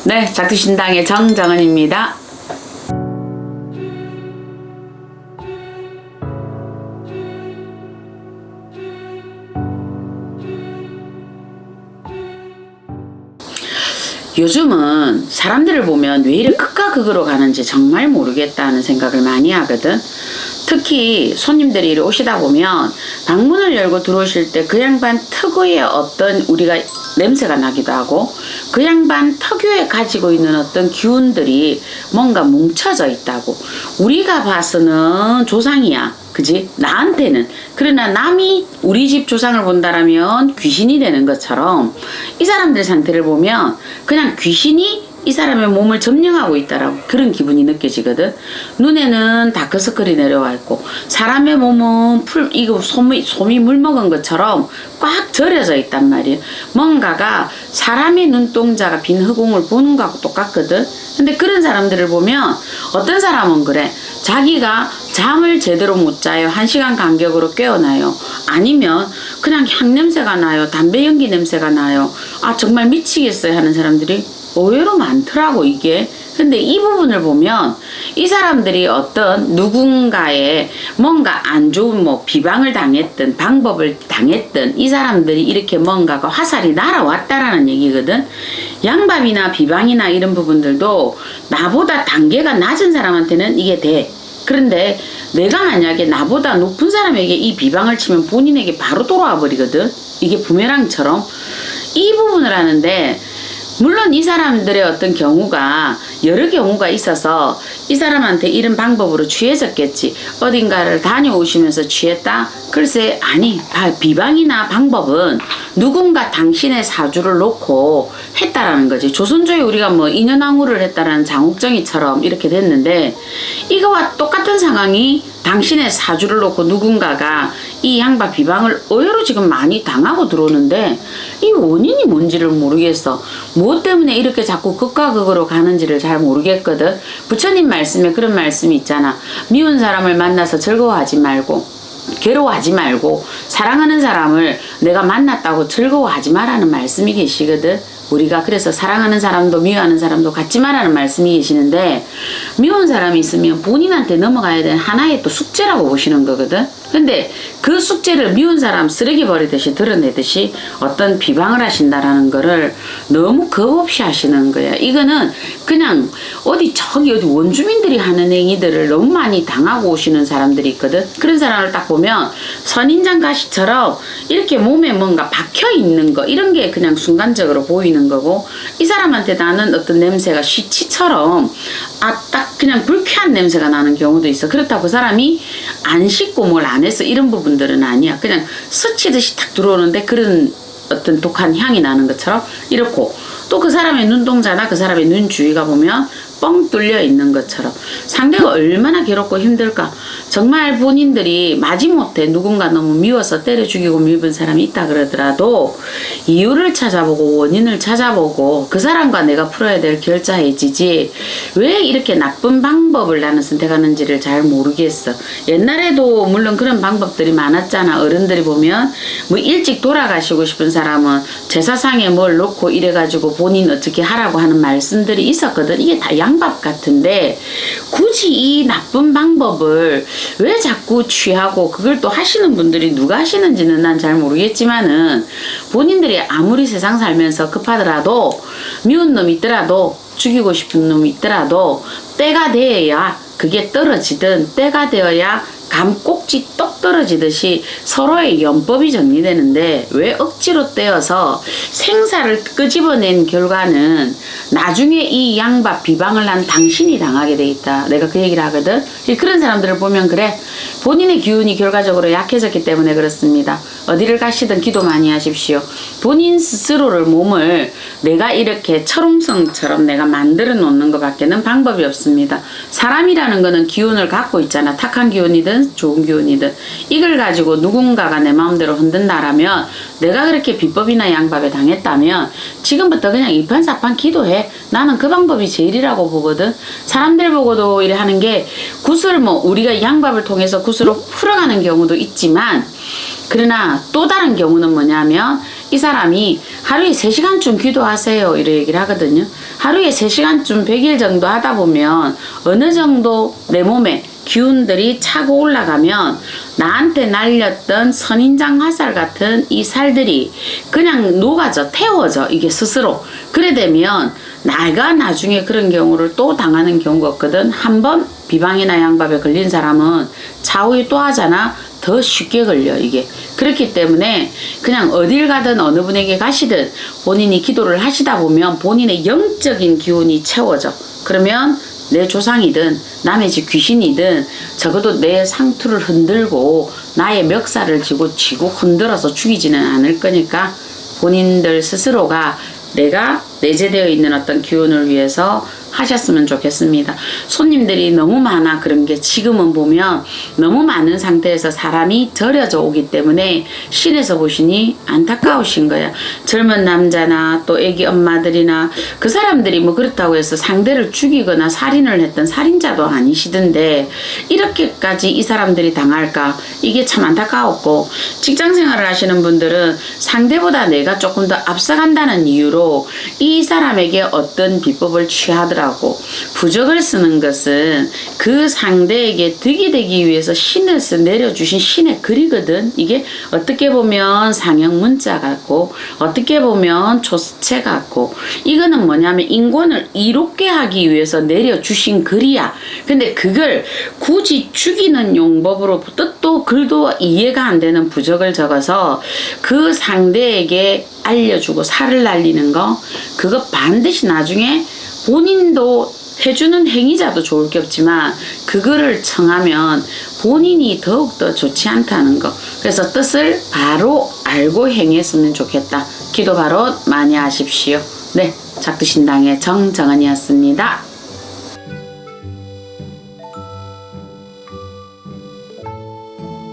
네, 작두신당의 정정은입니다. 요즘은 사람들을 보면 왜 이렇게 극과 극으로 가는지 정말 모르겠다는 생각을 많이 하거든. 특히 손님들이 이리 오시다 보면 방문을 열고 들어오실 때 그 양반 특유의 어떤 우리가 냄새가 나기도 하고 그 양반 특유의 가지고 있는 어떤 기운들이 뭔가 뭉쳐져 있다고. 우리가 봐서는 조상이야. 그지? 나한테는. 그러나 남이 우리 집 조상을 본다라면 귀신이 되는 것처럼 이 사람들 상태를 보면 그냥 귀신이 이 사람의 몸을 점령하고 있다라고 그런 기분이 느껴지거든. 눈에는 다크서클이 내려와 있고 사람의 몸은 이거 솜이 물 먹은 것처럼 꽉 절여져 있단 말이에요. 뭔가가 사람의 눈동자가 빈 허공을 보는 거하고 똑같거든. 근데 그런 사람들을 보면 어떤 사람은 그래. 자기가 잠을 제대로 못 자요. 1시간 간격으로 깨어나요. 아니면 그냥 향냄새가 나요. 담배 연기 냄새가 나요. 아 정말 미치겠어요 하는 사람들이 의외로 많더라고 이게. 근데 이 부분을 보면 이 사람들이 어떤 누군가의 뭔가 안 좋은 뭐 비방을 당했든 방법을 당했든 이 사람들이 이렇게 뭔가가 화살이 날아왔다라는 얘기거든. 양밥이나 비방이나 이런 부분들도 나보다 단계가 낮은 사람한테는 이게 돼. 그런데 내가 만약에 나보다 높은 사람에게 이 비방을 치면 본인에게 바로 돌아와 버리거든. 이게 부메랑처럼. 이 부분을 하는데 물론 이 사람들의 어떤 경우가 여러 경우가 있어서 이 사람한테 이런 방법으로 취해졌겠지. 어딘가를 다녀오시면서 취했다? 글쎄 아니 비방이나 방법은 누군가 당신의 사주를 놓고 했다라는 거지. 조선조에 우리가 뭐 인연왕후를 했다라는 장욱정이처럼 이렇게 됐는데 이거와 똑같은 상황이 당신의 사주를 놓고 누군가가 이 양반 비방을 의외로 지금 많이 당하고 들어오는데 이 원인이 뭔지를 모르겠어. 무엇 때문에 이렇게 자꾸 극과 극으로 가는지를 잘 모르겠거든. 부처님 말씀에 그런 말씀이 있잖아. 미운 사람을 만나서 즐거워하지 말고 괴로워하지 말고 사랑하는 사람을 내가 만났다고 즐거워하지 마라는 말씀이 계시거든. 우리가 그래서 사랑하는 사람도 미워하는 사람도 갖지 마라는 말씀이 계시는데 미운 사람이 있으면 본인한테 넘어가야 되는 하나의 또 숙제라고 보시는 거거든. 근데 그 숙제를 미운 사람 쓰레기 버리듯이 드러내듯이 어떤 비방을 하신다라는 거를 너무 겁 없이 하시는 거야. 이거는 그냥 어디 원주민들이 하는 행위들을 너무 많이 당하고 오시는 사람들이 있거든. 그런 사람을 딱 보면 선인장 가시처럼 이렇게 몸에 뭔가 박혀 있는 거 이런 게 그냥 순간적으로 보이는 거고 이 사람한테 나는 어떤 냄새가 시치처럼 딱 그냥 불쾌한 냄새가 나는 경우도 있어. 그렇다고 그 사람이 안 씻고 뭘 안 해서 이런 부분들은 아니야. 그냥 스치듯이 탁 들어오는데 그런 어떤 독한 향이 나는 것처럼 이렇고 또 그 사람의 눈동자나 그 사람의 눈 주위가 보면 뻥 뚫려 있는 것처럼 상대가 얼마나 괴롭고 힘들까. 정말 본인들이 마지못해 누군가 너무 미워서 때려 죽이고 밀은 사람이 있다 그러더라도 이유를 찾아보고 원인을 찾아보고 그 사람과 내가 풀어야 될 결자해지지 왜 이렇게 나쁜 방법을 나는 선택하는지를 잘 모르겠어. 옛날에도 물론 그런 방법들이 많았잖아. 어른들이 보면 뭐 일찍 돌아가시고 싶은 사람은 제사상에 뭘 놓고 이래가지고 본인 어떻게 하라고 하는 말씀들이 있었거든. 이게 다 양밥 같은데 굳이 이 나쁜 방법을 왜 자꾸 취하고 그걸 또 하시는 분들이 누가 하시는지는 난 잘 모르겠지만은 본인들이 아무리 세상 살면서 급하더라도 미운 놈이 있더라도 죽이고 싶은 놈이 있더라도 때가 되어야 그게 떨어지든 때가 되어야 감꼭지 떡 떨어지듯이 서로의 연법이 정리되는데 왜 억지로 떼어서 생사를 끄집어낸 결과는 나중에 이 양밥 비방을 한 당신이 당하게 돼 있다. 내가 그 얘기를 하거든. 그런 사람들을 보면 그래. 본인의 기운이 결과적으로 약해졌기 때문에 그렇습니다. 어디를 가시든 기도 많이 하십시오. 본인 스스로를 몸을 내가 이렇게 철옹성처럼 내가 만들어 놓는 것밖에는 방법이 없습니다. 사람이라는 거는 기운을 갖고 있잖아. 착한 기운이든 좋은 기운이든 이걸 가지고 누군가가 내 마음대로 흔든다라면 내가 그렇게 비법이나 양밥에 당했다면 지금부터 그냥 이판사판 기도해. 나는 그 방법이 제일이라고 보거든. 사람들 보고도 이래 하는 게 굿을 뭐 우리가 양밥을 통해서 굿으로 풀어가는 경우도 있지만 그러나 또 다른 경우는 뭐냐면 이 사람이 하루에 3시간쯤 기도하세요 이런 얘기를 하거든요. 하루에 3시간쯤 100일 정도 하다 보면 어느 정도 내 몸에 기운들이 차고 올라가면 나한테 날렸던 선인장 화살 같은 이 살들이 그냥 녹아져 태워져 이게 스스로. 그래 되면 내가 나중에 그런 경우를 또 당하는 경우가 없거든. 한번 비방이나 양밥에 걸린 사람은 차후에 또 하잖아. 더 쉽게 걸려 이게. 그렇기 때문에 그냥 어딜 가든 어느 분에게 가시든 본인이 기도를 하시다 보면 본인의 영적인 기운이 채워져. 그러면 내 조상이든 남의 집 귀신이든 적어도 내 상투를 흔들고 나의 멱살을 쥐고 흔들어서 죽이지는 않을 거니까 본인들 스스로가 내가 내재되어 있는 어떤 기운을 위해서 하셨으면 좋겠습니다. 손님들이 너무 많아. 그런 게 지금은 보면 너무 많은 상태에서 사람이 절여져 오기 때문에 신에서 보시니 안타까우신 거야. 젊은 남자나 또 애기 엄마들이나 그 사람들이 뭐 그렇다고 해서 상대를 죽이거나 살인을 했던 살인자도 아니시던데 이렇게까지 이 사람들이 당할까? 이게 참 안타까웠고, 직장 생활을 하시는 분들은 상대보다 내가 조금 더 앞서간다는 이유로 이 사람에게 어떤 비법을 취하더라고. 부적을 쓰는 것은 그 상대에게 득이 되기 위해서 신에서 내려주신 신의 글이거든. 이게 어떻게 보면 상형 문자 같고 어떻게 보면 조스체 같고, 이거는 뭐냐면 인권을 이롭게 하기 위해서 내려주신 글이야. 근데 그걸 굳이 죽이는 용법으로 뜻도 글도 이해가 안 되는 부적을 적어서 그 상대에게 알려주고 살을 날리는 거, 그거 반드시 나중에 본인도 해주는 행위자도 좋을 게 없지만 그거를 청하면 본인이 더욱더 좋지 않다는 거. 그래서 뜻을 바로 알고 행했으면 좋겠다. 기도 바로 많이 하십시오. 네, 작두신당의 정정은이었습니다.